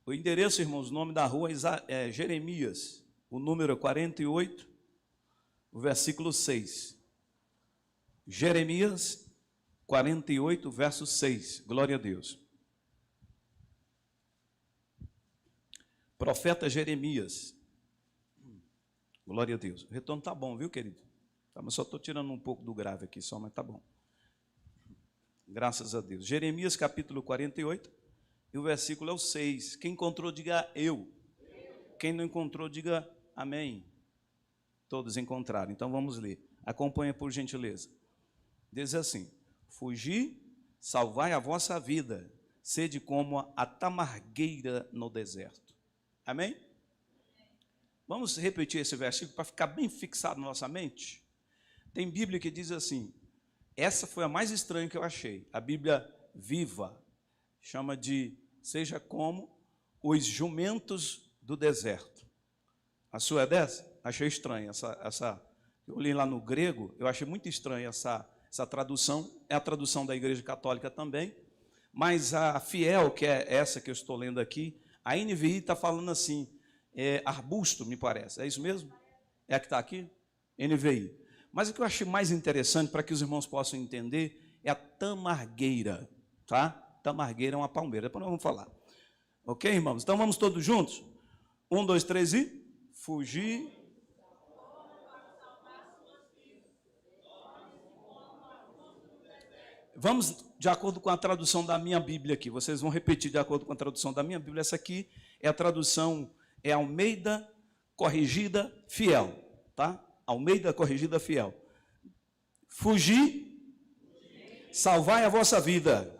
O endereço, irmãos, o nome da rua é Jeremias, o número 48, o versículo 6. Jeremias 48, verso 6. Glória a Deus. Profeta Jeremias. Glória a Deus. O retorno está bom, viu, querido? Tá, mas só estou tirando um pouco do grave aqui, só, mas está bom. Graças a Deus. Jeremias capítulo 48, e o versículo é o 6. Quem encontrou, diga eu. Quem não encontrou, diga amém. Todos encontraram. Então vamos ler. Acompanha por gentileza. Diz assim: fugi, salvai a vossa vida, sede como a tamargueira no deserto. Amém? Vamos repetir esse versículo para ficar bem fixado na nossa mente? Tem Bíblia que diz assim, essa foi a mais estranha que eu achei, a Bíblia Viva, chama de, seja como os jumentos do deserto. A sua é dessa? Achei estranha, eu li lá no grego, eu achei muito estranha essa tradução, é a tradução da Igreja Católica também, mas a fiel, que é essa que eu estou lendo aqui, a NVI está falando assim, arbusto, me parece, é isso mesmo? É a que está aqui? NVI. Mas o que eu achei mais interessante, para que os irmãos possam entender, é a tamargueira, tá? Tamargueira é uma palmeira, depois nós vamos falar. Ok, irmãos? Então vamos todos juntos? 1, 2, 3 e... fugir. Vamos de acordo com a tradução da minha Bíblia aqui. Vocês vão repetir de acordo com a tradução da minha Bíblia. Essa aqui é a tradução, é Almeida Corrigida Fiel, tá? Almeida Corrigida Fiel. Fugir, salvai a vossa vida.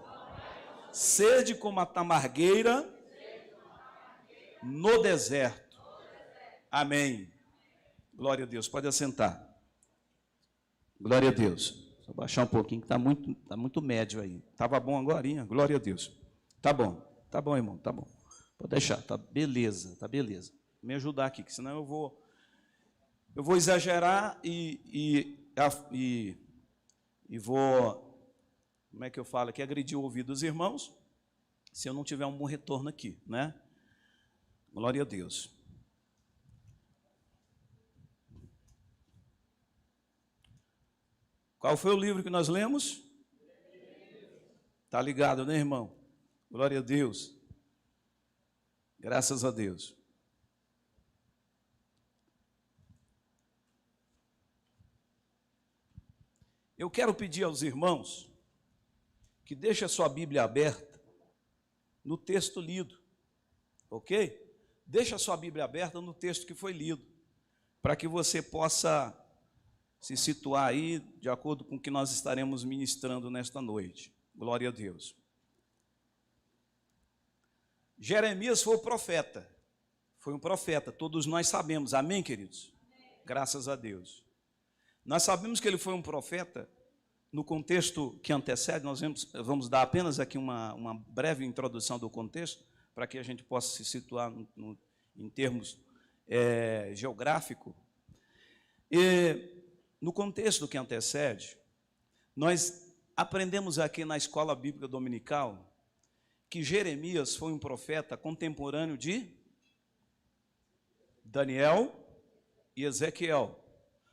Sede como a tamargueira no deserto. Amém. Glória a Deus. Pode assentar. Glória a Deus. Só baixar um pouquinho, que está muito médio aí. Estava bom agora? Glória a Deus. Tá bom, irmão, tá bom. Pode deixar, tá beleza, tá beleza. Me ajudar aqui, que senão eu vou exagerar e vou, como é que eu falo aqui, agredir o ouvido dos irmãos, se eu não tiver um bom retorno aqui, né? Glória a Deus. Qual foi o livro que nós lemos? Está ligado, né, irmão? Glória a Deus. Graças a Deus. Eu quero pedir aos irmãos que deixem a sua Bíblia aberta no texto lido, ok? Deixa a sua Bíblia aberta no texto que foi lido, para que você possa se situar aí de acordo com o que nós estaremos ministrando nesta noite. Glória a Deus. Jeremias foi um profeta, todos nós sabemos, amém, queridos? Amém. Graças a Deus. Nós sabemos que ele foi um profeta, no contexto que antecede, nós vamos dar apenas aqui uma breve introdução do contexto, para que a gente possa se situar em termos geográficos. No contexto que antecede, nós aprendemos aqui na escola bíblica dominical que Jeremias foi um profeta contemporâneo de Daniel e Ezequiel.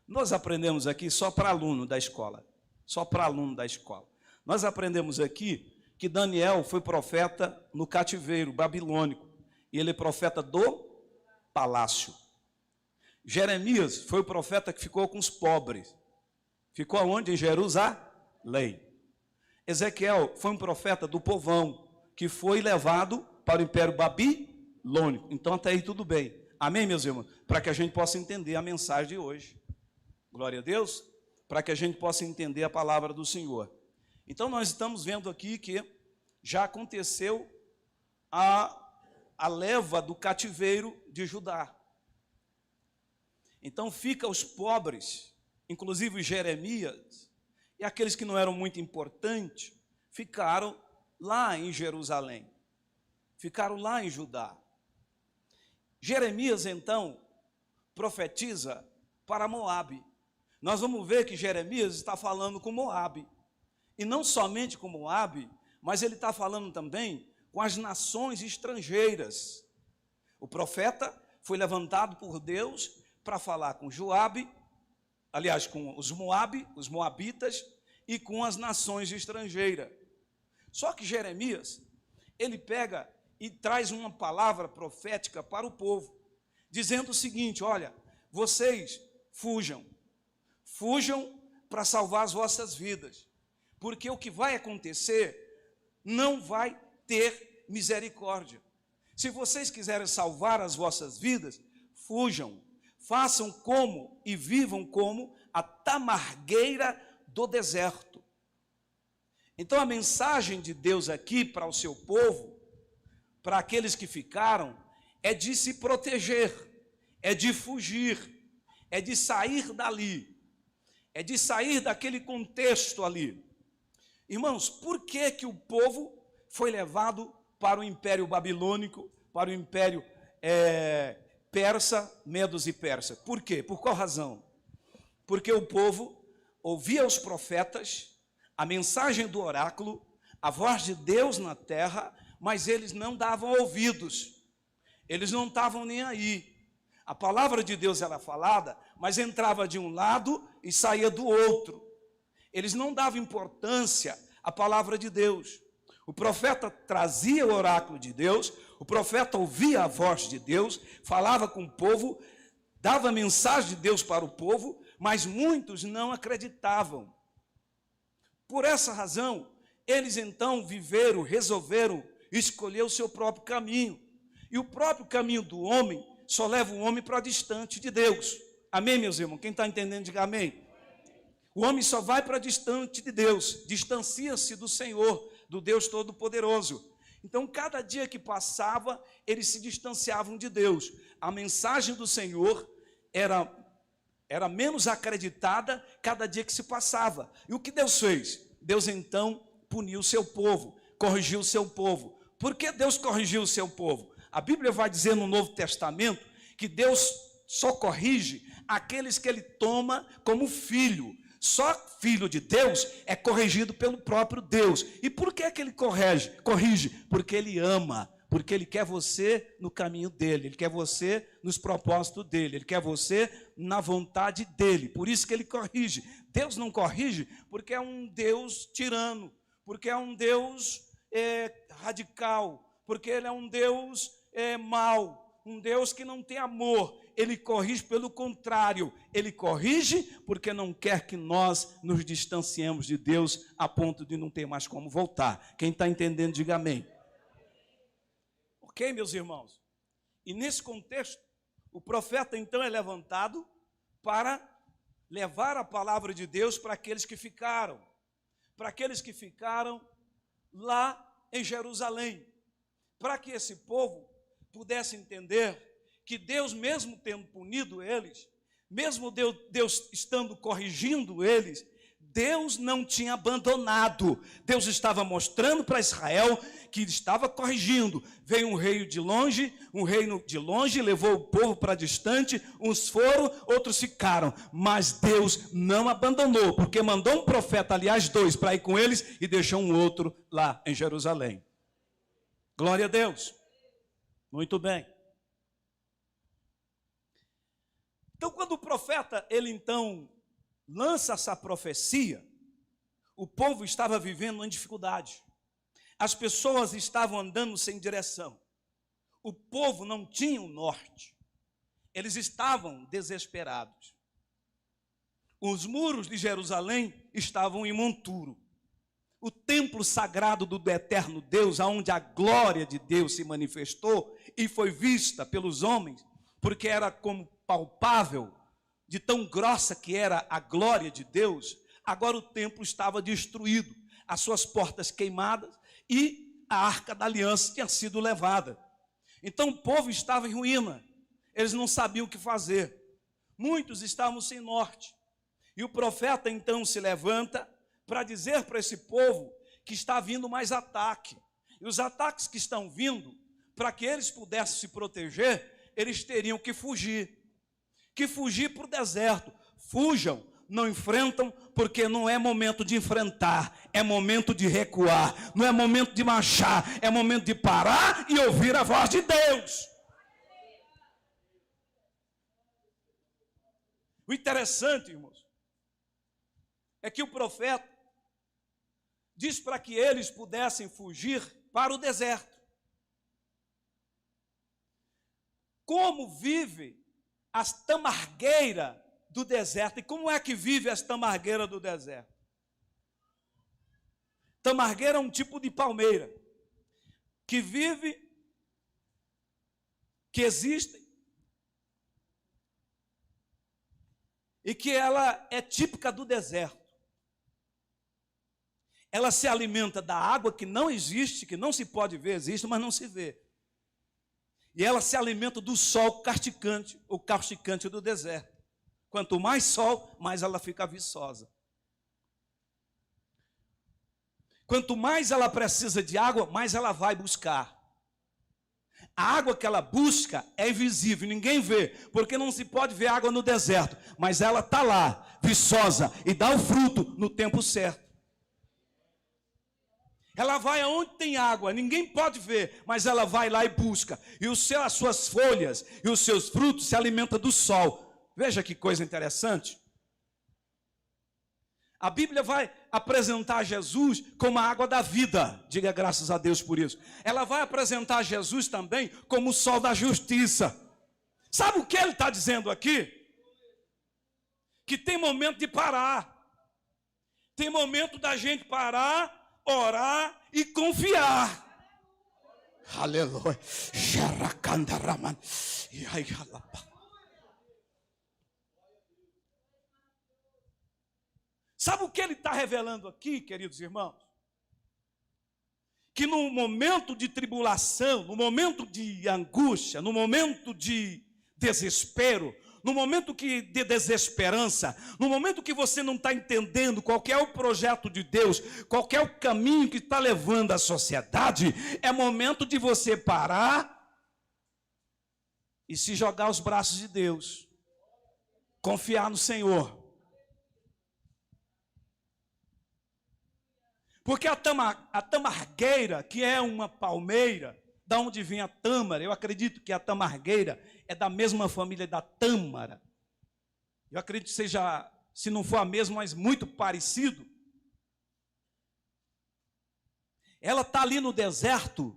Nós aprendemos aqui só para aluno da escola, Nós aprendemos aqui que Daniel foi profeta no cativeiro babilônico, e ele é profeta do palácio. Jeremias foi o profeta que ficou com os pobres. Ficou aonde? Em Jerusalém. Ezequiel foi um profeta do povão, que foi levado para o Império Babilônico. Então até aí tudo bem. Amém, meus irmãos? Para que a gente possa entender a mensagem de hoje. Glória a Deus. Para que a gente possa entender a palavra do Senhor. Então nós estamos vendo aqui que já aconteceu a leva do cativeiro de Judá. Então fica os pobres, inclusive Jeremias, e aqueles que não eram muito importantes, ficaram lá em Jerusalém, ficaram lá em Judá. Jeremias, então, profetiza para Moabe. Nós vamos ver que Jeremias está falando com Moabe, e não somente com Moabe, mas ele está falando também com as nações estrangeiras. O profeta foi levantado por Deus para falar com Joabe, aliás, com os moabitas e com as nações estrangeiras. Só que Jeremias, ele pega e traz uma palavra profética para o povo, dizendo o seguinte: olha, vocês fujam para salvar as vossas vidas, porque o que vai acontecer não vai ter misericórdia. Se vocês quiserem salvar as vossas vidas, fujam, façam como e vivam como a tamargueira do deserto. Então a mensagem de Deus aqui para o seu povo, para aqueles que ficaram, é de se proteger, é de fugir, é de sair dali, é de sair daquele contexto ali. Irmãos, por que o povo foi levado para o Império Babilônico, para o Império Persa, Medos e Persa? Por quê? Por qual razão? Porque o povo ouvia os profetas, a mensagem do oráculo, a voz de Deus na terra, mas eles não davam ouvidos, eles não estavam nem aí. A palavra de Deus era falada, mas entrava de um lado e saía do outro. Eles não davam importância à palavra de Deus. O profeta trazia o oráculo de Deus, o profeta ouvia a voz de Deus, falava com o povo, dava a mensagem de Deus para o povo, mas muitos não acreditavam. Por essa razão, eles então resolveram escolher o seu próprio caminho. E o próprio caminho do homem só leva o homem para distante de Deus. Amém, meus irmãos? Quem está entendendo, diga amém. O homem só vai para distante de Deus, distancia-se do Senhor, do Deus Todo-Poderoso. Então, cada dia que passava, eles se distanciavam de Deus. A mensagem do Senhor era menos acreditada cada dia que se passava. E o que Deus fez? Deus então puniu o seu povo, corrigiu o seu povo. Por que Deus corrigiu o seu povo? A Bíblia vai dizer no Novo Testamento que Deus só corrige aqueles que Ele toma como filho. Só filho de Deus é corrigido pelo próprio Deus. E por que Ele corrige? Porque Ele ama, porque Ele quer você no caminho dEle, Ele quer você nos propósitos dEle, Ele quer você na vontade dEle. Por isso que Ele corrige. Deus não corrige porque é um Deus tirano, porque é um Deus radical, porque Ele é um Deus mau, um Deus que não tem amor. Ele corrige pelo contrário, Ele corrige porque não quer que nós nos distanciemos de Deus a ponto de não ter mais como voltar. Quem está entendendo, diga amém. Ok, meus irmãos? E nesse contexto, o profeta então é levantado para levar a palavra de Deus para aqueles que ficaram lá em Jerusalém, para que esse povo pudesse entender que Deus, mesmo tendo punido eles, mesmo Deus estando corrigindo eles, Deus não tinha abandonado. Deus estava mostrando para Israel que estava corrigindo. Veio um reino de longe, levou o povo para distante, uns foram, outros ficaram. Mas Deus não abandonou, porque mandou um profeta, aliás 2, para ir com eles e deixou um outro lá em Jerusalém. Glória a Deus. Muito bem. Então, quando o profeta, ele então lança essa profecia, o povo estava vivendo uma dificuldade. As pessoas estavam andando sem direção. O povo não tinha um norte. Eles estavam desesperados. Os muros de Jerusalém estavam em monturo. O templo sagrado do eterno Deus, onde a glória de Deus se manifestou e foi vista pelos homens, porque era como palpável, de tão grossa que era a glória de Deus, agora o templo estava destruído, as suas portas queimadas e a arca da aliança tinha sido levada. Então o povo estava em ruína, eles não sabiam o que fazer, muitos estavam sem norte. E o profeta então se levanta para dizer para esse povo que está vindo mais ataque. E os ataques que estão vindo, para que eles pudessem se proteger, eles teriam que fugir para o deserto. Fujam não enfrentam porque não é momento de enfrentar, é momento de recuar, não é momento de marchar, é momento de parar e ouvir a voz de Deus. O interessante, irmãos, é que o profeta diz para que eles pudessem fugir para o deserto. Como vive as tamargueiras do deserto? E como é que vive as tamargueiras do deserto? Tamargueira é um tipo de palmeira que vive, que existe e que ela é típica do deserto. Ela se alimenta da água que não existe, que não se pode ver, existe, mas não se vê. E ela se alimenta do sol causticante, o causticante do deserto. Quanto mais sol, mais ela fica viçosa. Quanto mais ela precisa de água, mais ela vai buscar. A água que ela busca é invisível, ninguém vê, porque não se pode ver água no deserto, mas ela está lá, viçosa, e dá o fruto no tempo certo. Ela vai aonde tem água, ninguém pode ver, mas ela vai lá e busca. E as suas folhas e os seus frutos se alimentam do sol. Veja que coisa interessante. A Bíblia vai apresentar Jesus como a água da vida. Diga graças a Deus por isso. Ela vai apresentar Jesus também como o sol da justiça. Sabe o que ele está dizendo aqui? Que tem momento de parar. Tem momento da gente parar, orar e confiar. Aleluia. Sabe o que ele está revelando aqui, queridos irmãos? Que no momento de tribulação, no momento de angústia, no momento de desespero, no momento de desesperança, no momento que você não está entendendo qual que é o projeto de Deus, qual que é o caminho que está levando a sociedade, é momento de você parar e se jogar aos braços de Deus, confiar no Senhor. Porque a tamargueira, que é uma palmeira, da onde vem a tâmara, eu acredito que a tamargueira é da mesma família da tâmara. Eu acredito que seja, se não for a mesma, mas muito parecido. Ela está ali no deserto,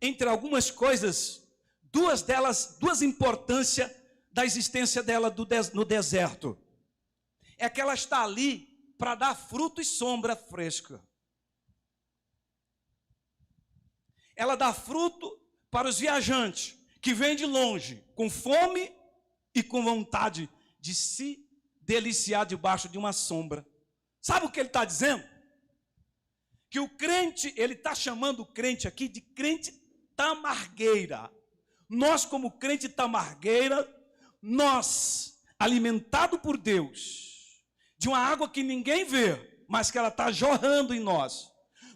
entre algumas coisas, duas importâncias da existência dela no deserto. É que ela está ali para dar fruto e sombra fresca. Ela dá fruto para os viajantes que vêm de longe, com fome e com vontade de se deliciar debaixo de uma sombra. Sabe o que ele está dizendo? Que o crente, ele está chamando o crente aqui de crente tamargueira. Nós, como crente tamargueira, nós, alimentado por Deus, de uma água que ninguém vê, mas que ela está jorrando em nós,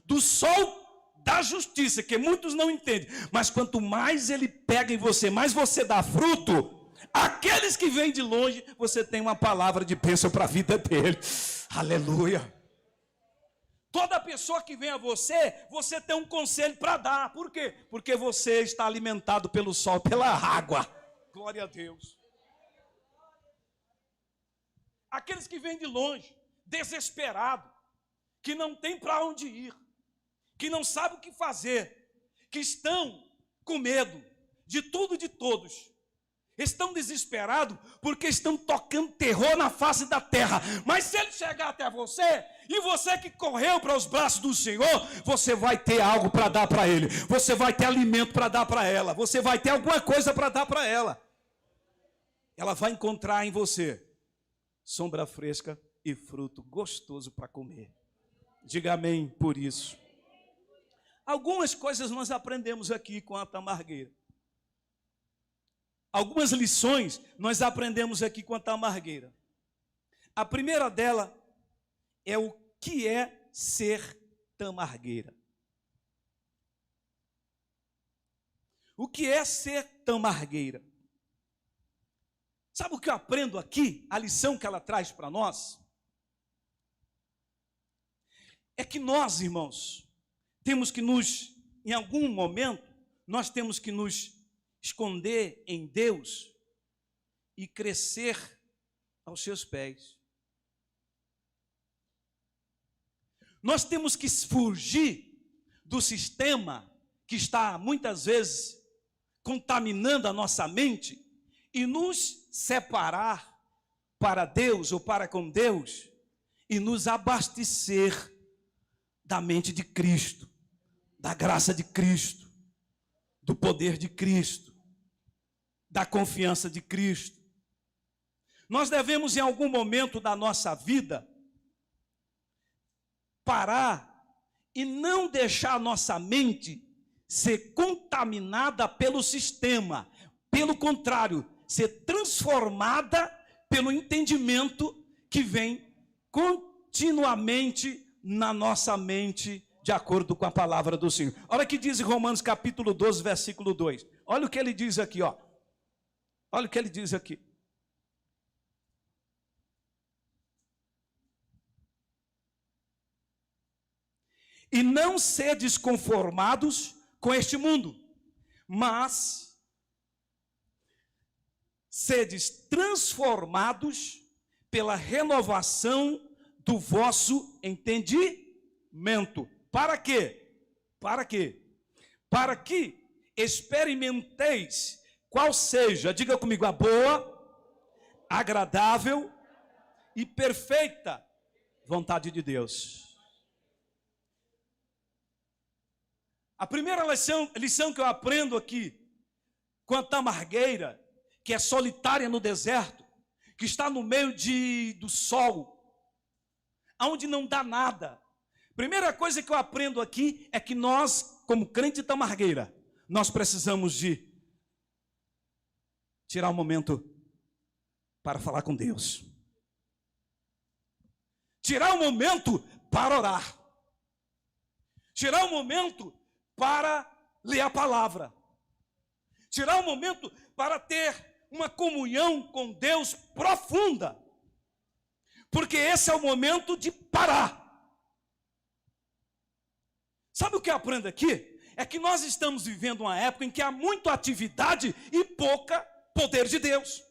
do sol da justiça, que muitos não entendem, mas quanto mais ele pega em você, mais você dá fruto, aqueles que vêm de longe, você tem uma palavra de bênção para a vida dele. Aleluia. Toda pessoa que vem a você, você tem um conselho para dar. Por quê? Porque você está alimentado pelo sol, pela água. Glória a Deus. Aqueles que vêm de longe, desesperado, que não tem para onde ir, que não sabe o que fazer, que estão com medo de tudo e de todos, estão desesperados porque estão tocando terror na face da terra. Mas se ele chegar até você, e você que correu para os braços do Senhor, você vai ter algo para dar para ele, você vai ter alimento para dar para ela, você vai ter alguma coisa para dar para ela. Ela vai encontrar em você sombra fresca e fruto gostoso para comer. Diga amém por isso. Algumas coisas nós aprendemos aqui com a tamargueira. Algumas lições nós aprendemos aqui com a tamargueira. A primeira dela é o que é ser tamargueira. O que é ser tamargueira? Sabe o que eu aprendo aqui? A lição que ela traz para nós? É que nós, irmãos, temos que em algum momento, nós temos que nos esconder em Deus e crescer aos seus pés. Nós temos que fugir do sistema que está, muitas vezes, contaminando a nossa mente e nos separar para Deus ou para com Deus e nos abastecer da mente de Cristo, da graça de Cristo, do poder de Cristo, da confiança de Cristo. Nós devemos, em algum momento da nossa vida, parar e não deixar a nossa mente ser contaminada pelo sistema. Pelo contrário, ser transformada pelo entendimento que vem continuamente na nossa mente, de acordo com a palavra do Senhor. Olha o que diz em Romanos capítulo 12, versículo 2. Olha o que ele diz aqui, ó. Olha o que ele diz aqui. E não sedes conformados com este mundo, mas sedes transformados pela renovação do vosso entendimento. Para quê? Para quê? Para que experimenteis qual seja, diga comigo, a boa, agradável e perfeita vontade de Deus. A primeira lição que eu aprendo aqui, com a tamargueira, que é solitária no deserto, que está no meio do sol, onde não dá nada. Primeira coisa que eu aprendo aqui é que nós, como crente de tamargueira, nós precisamos de tirar um momento para falar com Deus. Tirar um momento para orar. Tirar um momento para ler a palavra. Tirar um momento para ter uma comunhão com Deus profunda. Porque esse é o momento de parar. Sabe o que eu aprendo aqui? É que nós estamos vivendo uma época em que há muita atividade e pouca poder de Deus.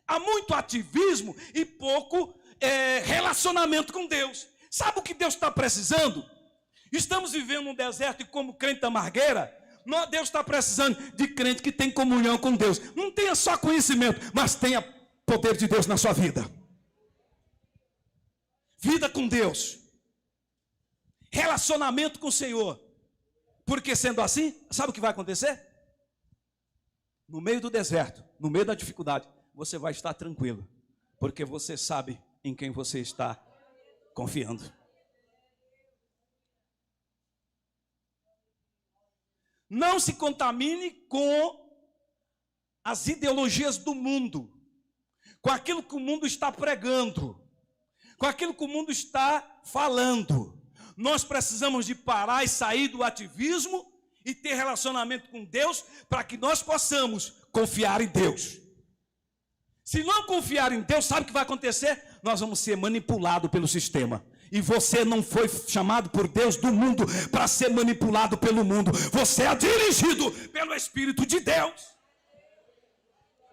Há muito ativismo e pouco relacionamento com Deus. Sabe o que Deus está precisando? Estamos vivendo um deserto e como crente da Margueira, Deus está precisando de crente que tem comunhão com Deus. Não tenha só conhecimento, mas tenha poder de Deus na sua vida. Vida com Deus. Relacionamento com o Senhor. Porque sendo assim, sabe o que vai acontecer? No meio do deserto, no meio da dificuldade, você vai estar tranquilo. Porque você sabe em quem você está confiando. Não se contamine com as ideologias do mundo, com aquilo que o mundo está pregando, com aquilo que o mundo está falando. Nós precisamos de parar e sair do ativismo e ter relacionamento com Deus para que nós possamos confiar em Deus. Se não confiar em Deus, sabe o que vai acontecer? Nós vamos ser manipulados pelo sistema. E você não foi chamado por Deus do mundo para ser manipulado pelo mundo. Você é dirigido pelo Espírito de Deus.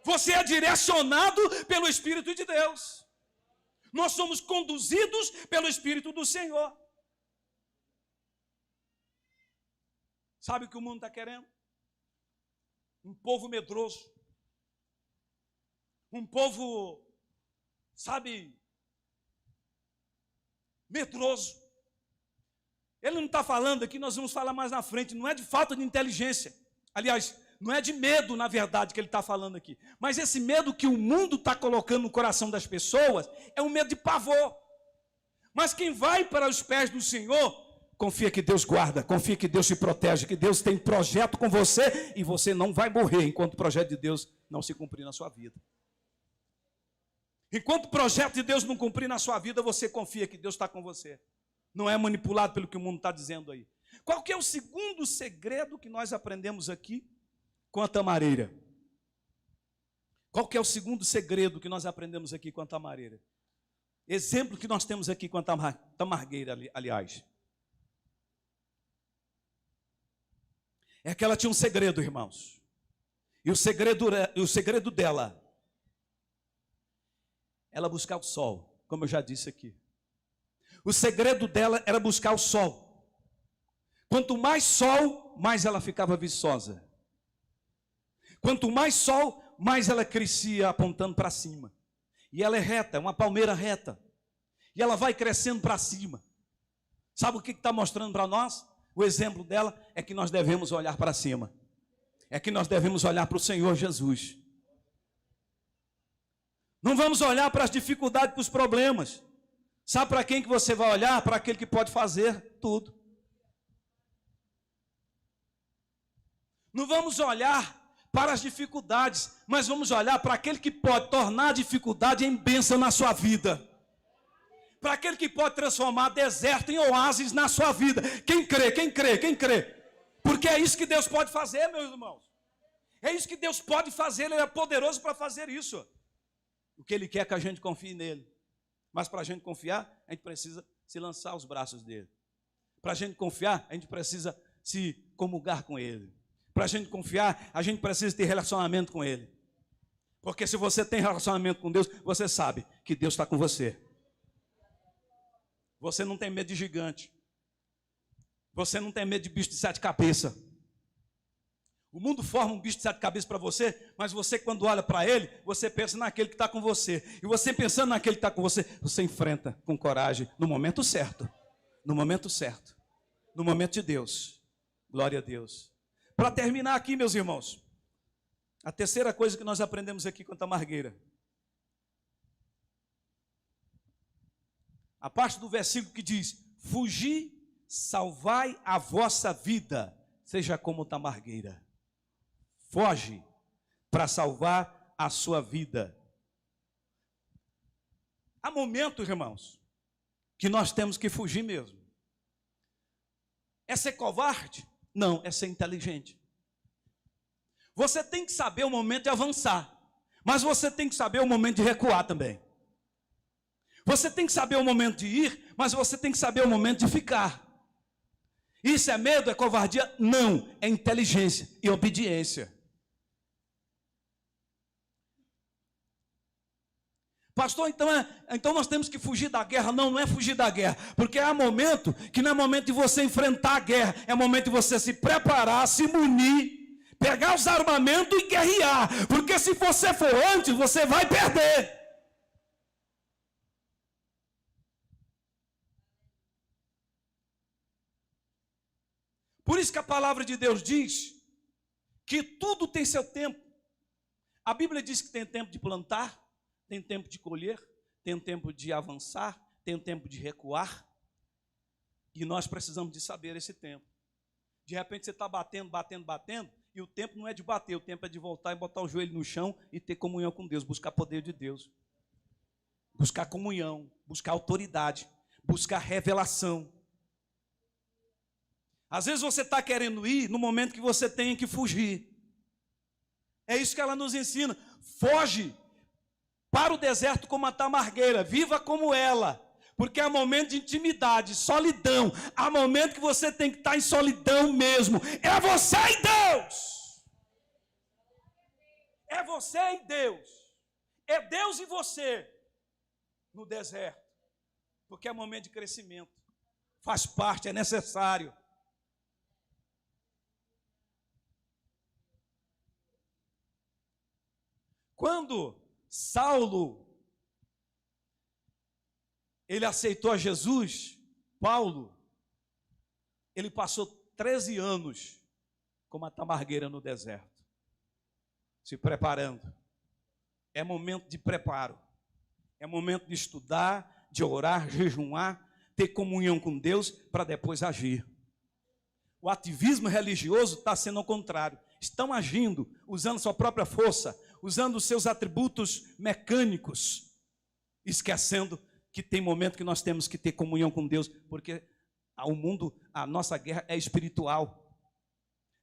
Você é direcionado pelo Espírito de Deus. Nós somos conduzidos pelo Espírito do Senhor. Sabe o que o mundo está querendo? Um povo medroso. Um povo, sabe, medroso. Ele não está falando aqui, nós vamos falar mais na frente, não é de falta de inteligência. Aliás, não é de medo, na verdade, que ele está falando aqui. Mas esse medo que o mundo está colocando no coração das pessoas é um medo de pavor. Mas quem vai para os pés do Senhor, confia que Deus guarda, confia que Deus te protege, que Deus tem projeto com você e você não vai morrer enquanto o projeto de Deus não se cumprir na sua vida. Enquanto o projeto de Deus não cumprir na sua vida, você confia que Deus está com você. Não é manipulado pelo que o mundo está dizendo aí. Qual que é o segundo segredo que nós aprendemos aqui com a tamareira? Qual que é o segundo segredo que nós aprendemos aqui com a tamareira? Exemplo que nós temos aqui com a tamargueira, aliás. É que ela tinha um segredo, irmãos. E o segredo dela, ela buscar o sol, como eu já disse aqui. O segredo dela era buscar o sol. Quanto mais sol, mais ela ficava viçosa. Quanto mais sol, mais ela crescia apontando para cima. E ela é reta, é uma palmeira reta. E ela vai crescendo para cima. Sabe o que está mostrando para nós? O exemplo dela é que nós devemos olhar para cima. É que nós devemos olhar para o Senhor Jesus. Não vamos olhar para as dificuldades, para os problemas. Sabe para quem que você vai olhar? Para aquele que pode fazer tudo. Não vamos olhar para as dificuldades, mas vamos olhar para aquele que pode tornar a dificuldade em bênção na sua vida. Para aquele que pode transformar deserto em oásis na sua vida. Quem crê, quem crê, quem crê? Porque é isso que Deus pode fazer, meus irmãos. É isso que Deus pode fazer, Ele é poderoso para fazer isso. O que Ele quer é que a gente confie nele. Mas para a gente confiar, a gente precisa se lançar aos braços dele. Para a gente confiar, a gente precisa se comungar com ele. Para a gente confiar, a gente precisa ter relacionamento com ele. Porque se você tem relacionamento com Deus, você sabe que Deus está com você. Você não tem medo de gigante. Você não tem medo de bicho de 7 cabeças. O mundo forma um bicho de 7 cabeças para você, mas você, quando olha para ele, você pensa naquele que está com você. E você pensando naquele que está com você, você enfrenta com coragem, no momento certo. No momento certo. No momento de Deus. Glória a Deus. Para terminar aqui, meus irmãos, a terceira coisa que nós aprendemos aqui com a tamargueira. A parte do versículo que diz: fugi, salvai a vossa vida, seja como tamargueira. Foge para salvar a sua vida. Há momentos, irmãos, que nós temos que fugir mesmo. É ser covarde? Não, é ser inteligente. Você tem que saber o momento de avançar, mas você tem que saber o momento de recuar também. Você tem que saber o momento de ir, mas você tem que saber o momento de ficar. Isso é medo, é covardia? Não, é inteligência e obediência. Pastor, então nós temos que fugir da guerra. Não, não é fugir da guerra, porque há momento que não é momento de você enfrentar a guerra, é momento de você se preparar, se munir, pegar os armamentos e guerrear, porque se você for antes, você vai perder. Por isso que a palavra de Deus diz que tudo tem seu tempo. A Bíblia diz que tem tempo de plantar, tem tempo de colher, tem tempo de avançar, tem tempo de recuar. E nós precisamos de saber esse tempo. De repente você está batendo, e o tempo não é de bater, o tempo é de voltar e botar o joelho no chão e ter comunhão com Deus, buscar poder de Deus. Buscar comunhão, buscar autoridade, buscar revelação. Às vezes você está querendo ir no momento que você tem que fugir. É isso que ela nos ensina. Foge para o deserto como a tamargueira, viva como ela, porque há momento de intimidade, solidão, há momento que você tem que estar em solidão mesmo, é você e Deus, é você e Deus, é Deus e você, no deserto, porque é momento de crescimento, faz parte, é necessário. Quando Saulo, ele aceitou a Jesus, Paulo, ele passou 13 anos como a tamargueira no deserto, se preparando. É momento de preparo, é momento de estudar, de orar, jejuar, ter comunhão com Deus para depois agir. O ativismo religioso está sendo ao contrário. Estão agindo, usando sua própria força, usando os seus atributos mecânicos, esquecendo que tem momento que nós temos que ter comunhão com Deus, porque o mundo, a nossa guerra é espiritual.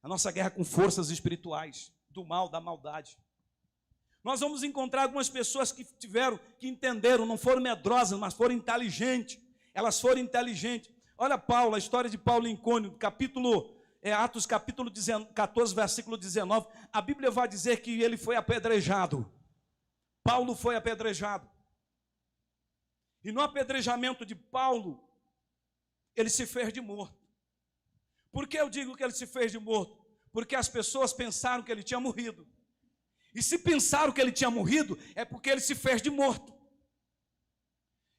A nossa guerra é com forças espirituais, do mal, da maldade. Nós vamos encontrar algumas pessoas que entenderam, não foram medrosas, mas foram inteligentes. Elas foram inteligentes. Olha Paulo, a história de Paulo em Icônio, Atos capítulo 14, versículo 19. A Bíblia vai dizer que ele foi apedrejado. Paulo foi apedrejado. E no apedrejamento de Paulo, ele se fez de morto. Por que eu digo que ele se fez de morto? Porque as pessoas pensaram que ele tinha morrido. E se pensaram que ele tinha morrido, é porque ele se fez de morto.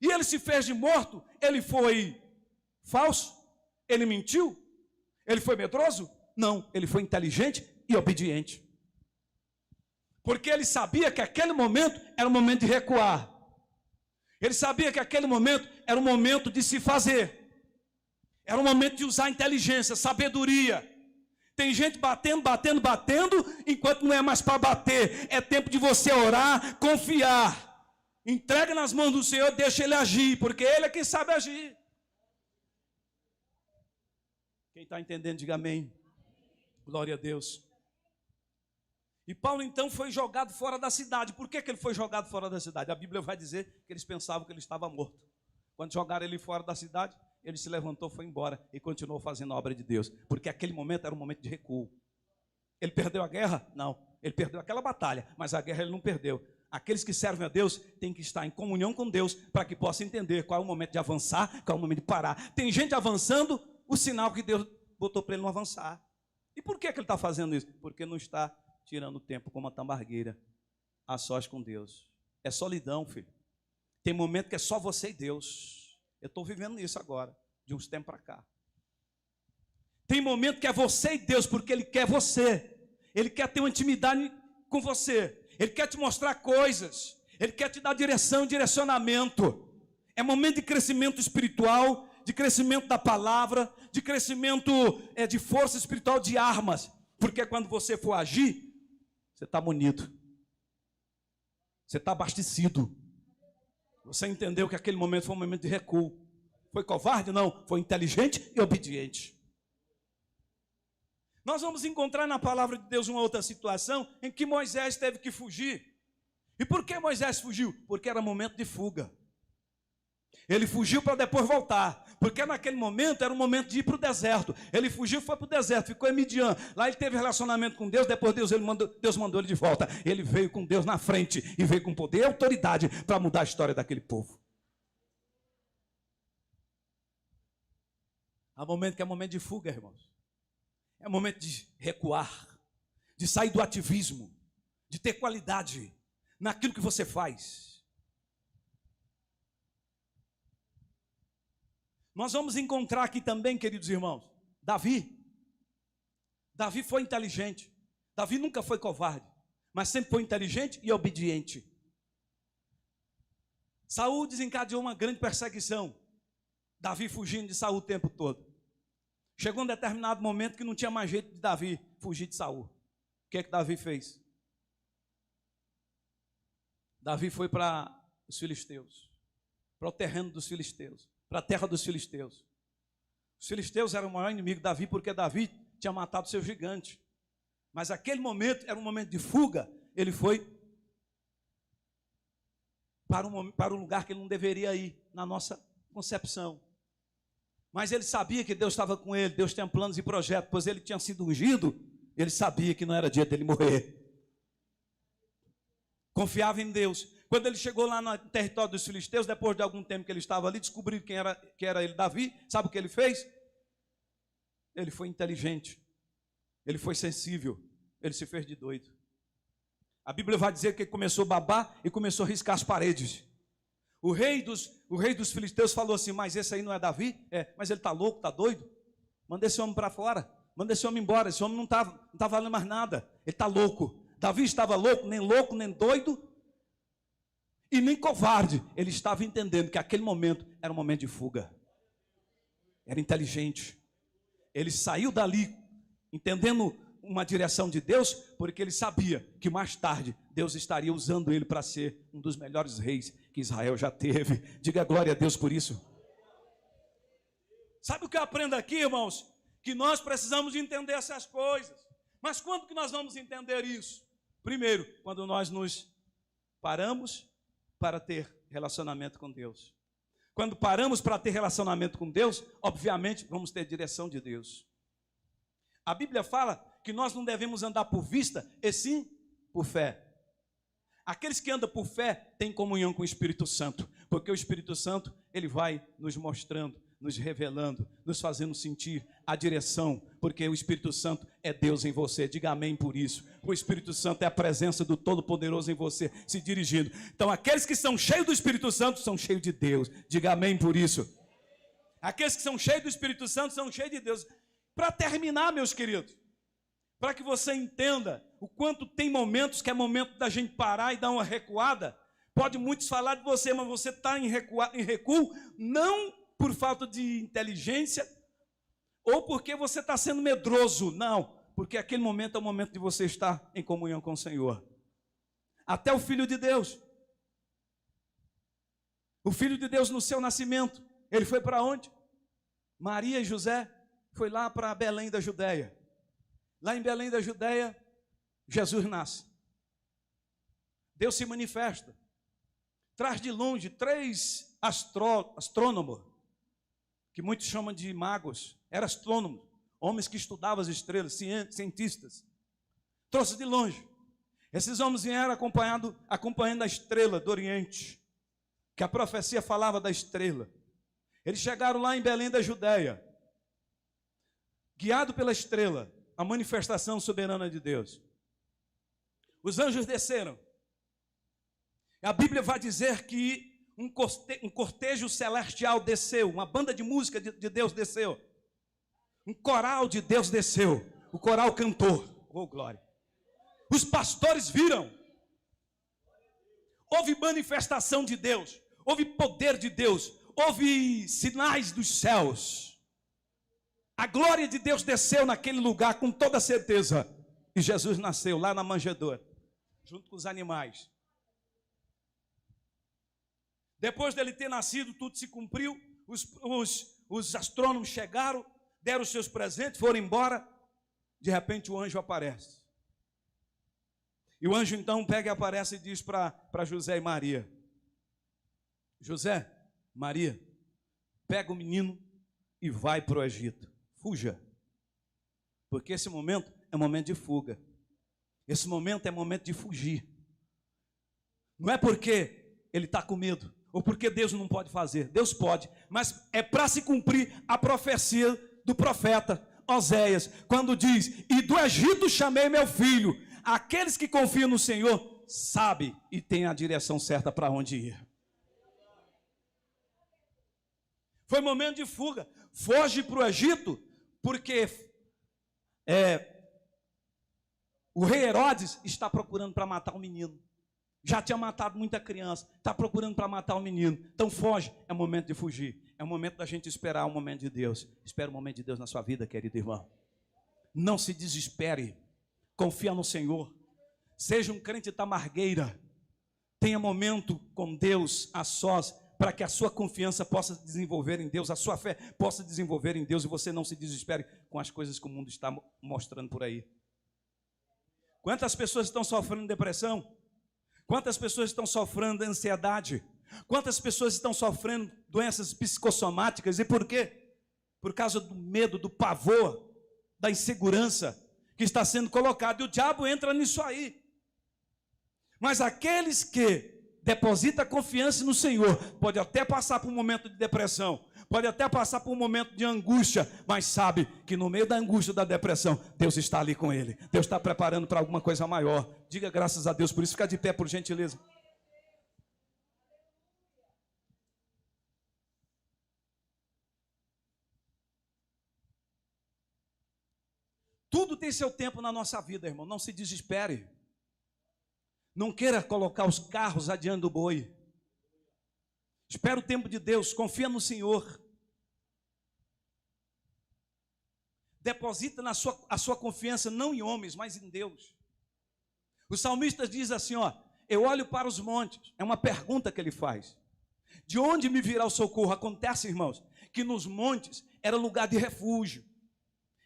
E ele se fez de morto, ele foi falso? Ele mentiu? Ele foi medroso? Não, ele foi inteligente e obediente. Porque ele sabia que aquele momento era um momento de recuar. Ele sabia que aquele momento era um momento de se fazer. Era um momento de usar inteligência, sabedoria. Tem gente batendo, enquanto não é mais para bater. É tempo de você orar, confiar. Entrega nas mãos do Senhor, deixa Ele agir, porque Ele é quem sabe agir. Quem está entendendo, diga amém. Glória a Deus. E Paulo então foi jogado fora da cidade. Por que ele foi jogado fora da cidade? A Bíblia vai dizer que eles pensavam que ele estava morto. Quando jogaram ele fora da cidade, ele se levantou, foi embora e continuou fazendo a obra de Deus. Porque aquele momento era um momento de recuo. Ele perdeu a guerra? Não. Ele perdeu aquela batalha, mas a guerra ele não perdeu. Aqueles que servem a Deus têm que estar em comunhão com Deus para que possam entender qual é o momento de avançar, qual é o momento de parar. Tem gente avançando, o sinal que Deus botou para ele não avançar. E por que ele está fazendo isso? Porque não está tirando tempo como uma tambargueira, a sós com Deus. É solidão, filho. Tem momento que é só você e Deus. Eu estou vivendo isso agora, de uns tempos para cá. Tem momento que é você e Deus, porque Ele quer você. Ele quer ter uma intimidade com você. Ele quer te mostrar coisas. Ele quer te dar direção, direcionamento. É momento de crescimento espiritual, de crescimento da palavra, de crescimento de força espiritual, de armas. Porque quando você for agir, você está munido. Você está abastecido. Você entendeu que aquele momento foi um momento de recuo. Foi covarde? Não. Foi inteligente e obediente. Nós vamos encontrar na palavra de Deus uma outra situação em que Moisés teve que fugir. E por que Moisés fugiu? Porque era momento de fuga. Ele fugiu para depois voltar, porque naquele momento era um momento de ir para o deserto. Ele fugiu, foi para o deserto, ficou em Midian. Lá ele teve relacionamento com Deus, depois Deus mandou ele de volta. Ele veio com Deus na frente e veio com poder e autoridade para mudar a história daquele povo. Há momento que é momento de fuga, irmãos. É momento de recuar, de sair do ativismo, de ter qualidade naquilo que você faz. Nós vamos encontrar aqui também, queridos irmãos, Davi. Davi foi inteligente. Davi nunca foi covarde, mas sempre foi inteligente e obediente. Saul desencadeou uma grande perseguição. Davi fugindo de Saul o tempo todo. Chegou um determinado momento que não tinha mais jeito de Davi fugir de Saul. O que é que Davi fez? Davi foi para os filisteus, para o terreno dos filisteus, para a terra dos filisteus. Os filisteus eram o maior inimigo de Davi, porque Davi tinha matado seu gigante. Mas aquele momento era um momento de fuga. Ele foi para um lugar que ele não deveria ir, na nossa concepção. Mas ele sabia que Deus estava com ele, Deus tinha planos e projetos, pois ele tinha sido ungido, ele sabia que não era dia dele morrer. Confiava em Deus. Quando ele chegou lá no território dos filisteus, depois de algum tempo que ele estava ali, descobriu que era ele, Davi. Sabe o que ele fez? Ele foi inteligente, ele foi sensível, ele se fez de doido. A Bíblia vai dizer que ele começou a babar e começou a riscar as paredes. O rei dos filisteus falou assim: mas esse aí não é Davi? Mas ele está louco, está doido? Manda esse homem para fora, manda esse homem embora. Esse homem não está valendo mais nada, ele está louco. Davi estava louco, nem doido e nem covarde. Ele estava entendendo que aquele momento era um momento de fuga. Era inteligente. Ele saiu dali entendendo uma direção de Deus, porque ele sabia que mais tarde Deus estaria usando ele para ser um dos melhores reis que Israel já teve. Diga glória a Deus por isso. Sabe o que eu aprendo aqui, irmãos? Que nós precisamos entender essas coisas. Mas quando que nós vamos entender isso? Primeiro, quando nós nos paramos para ter relacionamento com Deus. Quando paramos para ter relacionamento com Deus, obviamente vamos ter direção de Deus. A Bíblia fala que nós não devemos andar por vista, e sim por fé. Aqueles que andam por fé têm comunhão com o Espírito Santo, porque o Espírito Santo, ele vai nos mostrando, nos revelando, nos fazendo sentir a direção, porque o Espírito Santo é Deus em você. Diga amém por isso. O Espírito Santo é a presença do Todo-Poderoso em você, se dirigindo. Então, aqueles que são cheios do Espírito Santo são cheios de Deus. Diga amém por isso. Aqueles que são cheios do Espírito Santo são cheios de Deus. Para terminar, meus queridos, para que você entenda o quanto tem momentos que é momento da gente parar e dar uma recuada. Pode muitos falar de você, mas você está em recuo, não por falta de inteligência, ou porque você está sendo medroso. Não, porque aquele momento é o momento de você estar em comunhão com o Senhor. Até o Filho de Deus. O Filho de Deus no seu nascimento, ele foi para onde? Maria e José foi lá para Belém da Judéia. Lá em Belém da Judéia, Jesus nasce. Deus se manifesta. Traz de longe 3 astrônomos, que muitos chamam de magos, eram astrônomos, homens que estudavam as estrelas, cientistas. Trouxe de longe. Esses homens vieram acompanhando a estrela do Oriente, que a profecia falava da estrela. Eles chegaram lá em Belém da Judéia, guiado pela estrela, a manifestação soberana de Deus. Os anjos desceram. A Bíblia vai dizer que um cortejo celestial desceu, uma banda de música de Deus desceu, um coral de Deus desceu, o coral cantou, oh glória. Os pastores viram, houve manifestação de Deus, houve poder de Deus, houve sinais dos céus, a glória de Deus desceu naquele lugar com toda certeza, e Jesus nasceu lá na manjedoura, junto com os animais. Depois dele ter nascido, tudo se cumpriu, os astrônomos chegaram, deram os seus presentes, foram embora, de repente o anjo aparece. E o anjo então pega e aparece e diz para José e Maria: José, Maria, pega o menino e vai para o Egito, fuja. Porque esse momento é momento de fuga, esse momento é momento de fugir. Não é porque ele está com medo, ou porque Deus não pode fazer. Deus pode, mas é para se cumprir a profecia do profeta Oséias, quando diz: e do Egito chamei meu filho. Aqueles que confiam no Senhor sabem e têm a direção certa para onde ir. Foi momento de fuga. Foge para o Egito, porque o rei Herodes está procurando para matar o menino. Já tinha matado muita criança, está procurando para matar o menino. Então foge, é momento de fugir. É o momento da gente esperar o momento de Deus. Espera o momento de Deus na sua vida, querido irmão. Não se desespere, confia no Senhor. Seja um crente tamargueira. Tenha momento com Deus a sós, para que a sua confiança possa desenvolver em Deus, a sua fé possa desenvolver em Deus, e você não se desespere com as coisas que o mundo está mostrando por aí. Quantas pessoas estão sofrendo depressão? Quantas pessoas estão sofrendo ansiedade? Quantas pessoas estão sofrendo doenças psicossomáticas? E por quê? Por causa do medo, do pavor, da insegurança que está sendo colocado. E o diabo entra nisso aí. Mas aqueles que depositam confiança no Senhor, pode até passar por um momento de depressão, pode até passar por um momento de angústia, mas sabe que no meio da angústia, da depressão, Deus está ali com ele. Deus está preparando para alguma coisa maior. Diga graças a Deus por isso. Fica de pé, por gentileza. Tudo tem seu tempo na nossa vida, irmão. Não se desespere. Não queira colocar os carros adiante do boi. Espera o tempo de Deus. Confia no Senhor. Deposita a sua confiança não em homens, mas em Deus. O salmista diz assim, ó: eu olho para os montes. É uma pergunta que ele faz. De onde me virá o socorro? Acontece, irmãos, que nos montes era lugar de refúgio,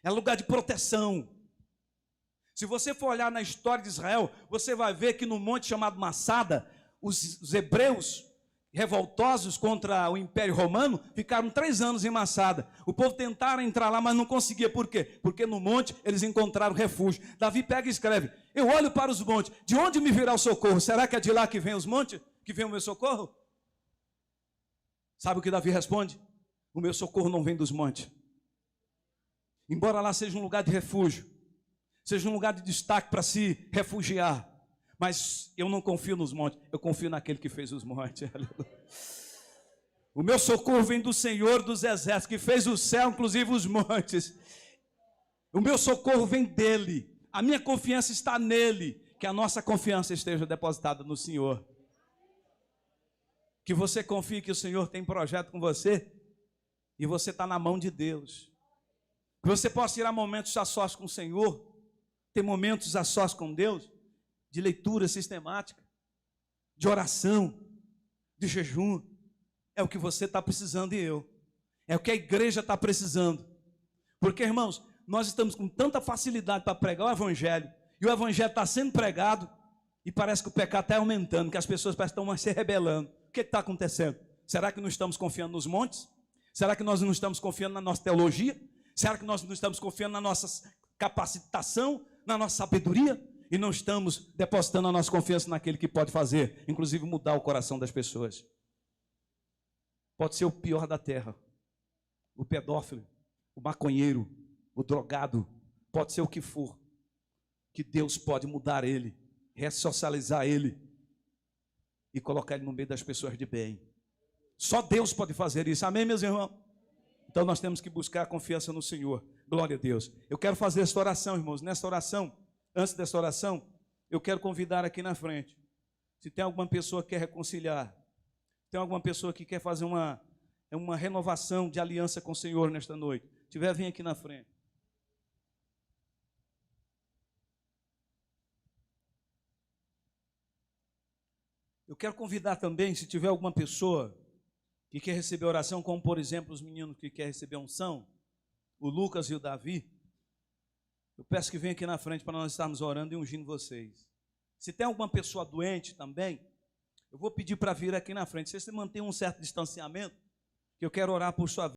era lugar de proteção. Se você for olhar na história de Israel, você vai ver que no monte chamado Massada, os hebreus revoltosos contra o Império Romano ficaram 3 anos em Massada. O povo tentaram entrar lá, mas não conseguia. Por quê? Porque no monte eles encontraram refúgio. Davi pega e escreve: eu olho para os montes, de onde me virá o socorro? Será que é de lá que vem os montes? Que vem o meu socorro? Sabe o que Davi responde? O meu socorro não vem dos montes. Embora lá seja um lugar de refúgio, seja um lugar de destaque para se refugiar, mas eu não confio nos montes, eu confio naquele que fez os montes. O meu socorro vem do Senhor dos Exércitos, que fez o céu, inclusive os montes. O meu socorro vem dele, a minha confiança está nele. Que a nossa confiança esteja depositada no Senhor. Que você confie que o Senhor tem projeto com você e você está na mão de Deus. Que você possa tirar momentos a sós com o Senhor, ter momentos a sós com Deus, de leitura sistemática, de oração, de jejum. É o que você está precisando e eu. É o que a igreja está precisando. Porque, irmãos, nós estamos com tanta facilidade para pregar o evangelho, e o evangelho está sendo pregado, e parece que o pecado está aumentando, que as pessoas parecem que estão se rebelando. O que está acontecendo? Será que não estamos confiando nos montes? Será que nós não estamos confiando na nossa teologia? Será que nós não estamos confiando na nossa capacitação, na nossa sabedoria? E não estamos depositando a nossa confiança naquele que pode fazer, inclusive mudar o coração das pessoas. Pode ser o pior da terra, o pedófilo, o maconheiro, o drogado, pode ser o que for, que Deus pode mudar ele, ressocializar ele e colocar ele no meio das pessoas de bem. Só Deus pode fazer isso, amém, meus irmãos? Então nós temos que buscar a confiança no Senhor, glória a Deus. Eu quero fazer esta oração, irmãos. Nesta oração, antes desta oração, eu quero convidar aqui na frente, se tem alguma pessoa que quer reconciliar, tem alguma pessoa que quer fazer uma renovação de aliança com o Senhor nesta noite, se tiver, vem aqui na frente. Eu quero convidar também, se tiver alguma pessoa que quer receber oração, como por exemplo os meninos que querem receber unção, o Lucas e o Davi, eu peço que venha aqui na frente para nós estarmos orando e ungindo vocês. Se tem alguma pessoa doente também, eu vou pedir para vir aqui na frente. Vocês mantenham um certo distanciamento, que eu quero orar por sua vida.